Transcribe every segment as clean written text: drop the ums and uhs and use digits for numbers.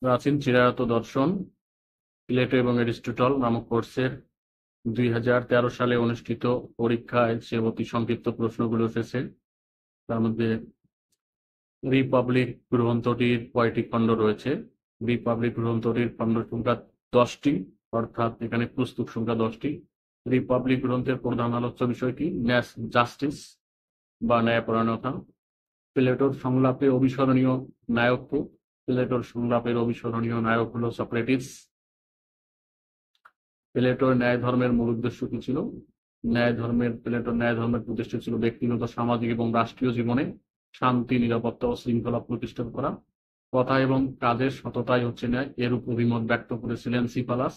প্রাচীন চিরায়ত দর্শন প্লেটো এবং এরিস্টটল নামক কোর্সের 2013 সালে অনুষ্ঠিত পরীক্ষায় যে অতি সংক্ষিপ্ত প্রশ্নগুলো এসেছে তার মধ্যে রিপাবলিক গ্রন্থটির কয়টি খণ্ড রয়েছে? রিপাবলিক গ্রন্থটির খণ্ড সংখ্যা 10টি, অর্থাৎ এখানে পুস্তক সংখ্যা 10টি। রিপাবলিক গ্রন্থের প্রধান আলোচ্য বিষয়টি জাস্টিস বা ন্যায়পরায়ণতা। প্লেটোর সংলাপে অবিস্মরণীয় নায়ক কে? প্লেটোর সংলাপের অবিস্মরণীয় নায়ক হলো সক্রেটিস। প্লেটোর ন্যায় ধর্মের মূল উদ্দেশ্য কি ছিল? প্লেটোর ন্যায় ধর্মের উদ্দেশ্য ছিল ব্যক্তিগত, সামাজিক এবং রাষ্ট্রীয় জীবনে শান্তি, নিরাপত্তা ও শৃঙ্খলা প্রতিষ্ঠা করা। কথা এবং কাজের সততাই হচ্ছে ন্যায়, এরূপ অভিমত ব্যক্ত করেছিলেন সিপালাস।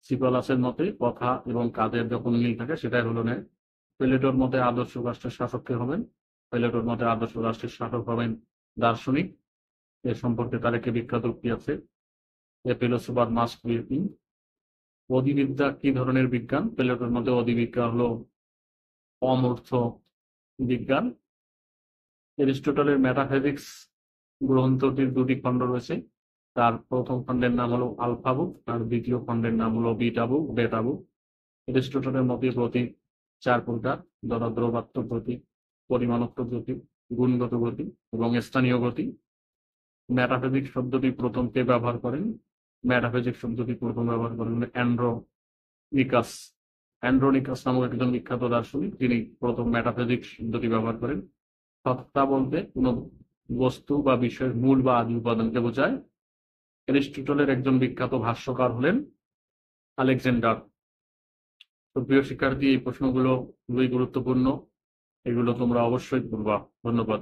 সিপালাসের মতে কথা এবং কাজের যখন মিল থাকে সেটাই হলো ন্যায়। প্লেটোর মতে আদর্শ রাষ্ট্রের শাসক কে হবেন? প্লেটোর মতে আদর্শ রাষ্ট্রের শাসক হবেন দার্শনিক। এ সম্পর্কে তার একটি বিখ্যাত উক্তি আছে, a philosopher must be a king. অধিবিদ্যা কি ধরনের বিজ্ঞান? প্লেটোর মতে অধিবিদ্যা হলো অমূর্ত বিজ্ঞান। এরিস্টটলের মেটাফিজিক্স গ্রন্থটির 2টি খণ্ড রয়েছে। তার প্রথম খণ্ডের নাম হলো আলফা বুক, আর দ্বিতীয় খণ্ডের নাম হলো বেটা বুক। এরিস্টটলের মতে গতি 4 প্রকার: দ্রবাত্মক গতি, পরিমাণাত্মক গতি, গুণগত গতি এবং স্থানীয় গতি। মেটাফিজিক্স শব্দটি প্রথম কে ব্যবহার করেন? মেটাফিজিক্স শব্দটি প্রথম ব্যবহার করেন অ্যান্ড্রোনিকাস। অ্যান্ড্রোনিকাস নামক একজন বিখ্যাত দার্শনিক, তিনি প্রথম মেটাফিজিক্স শব্দটি ব্যবহার করেন। সত্তা বলতে কোনো বস্তু বা বিষয়ের মূল বা আদি উপাদানকে বোঝায়। এরিস্টটলের একজন বিখ্যাত ভাষ্যকার হলেন আলেকজান্ডার। তো প্রিয় শিক্ষার্থী, এই প্রশ্নগুলো খুবই গুরুত্বপূর্ণ, এগুলো তোমরা অবশ্যই পড়বা। ধন্যবাদ।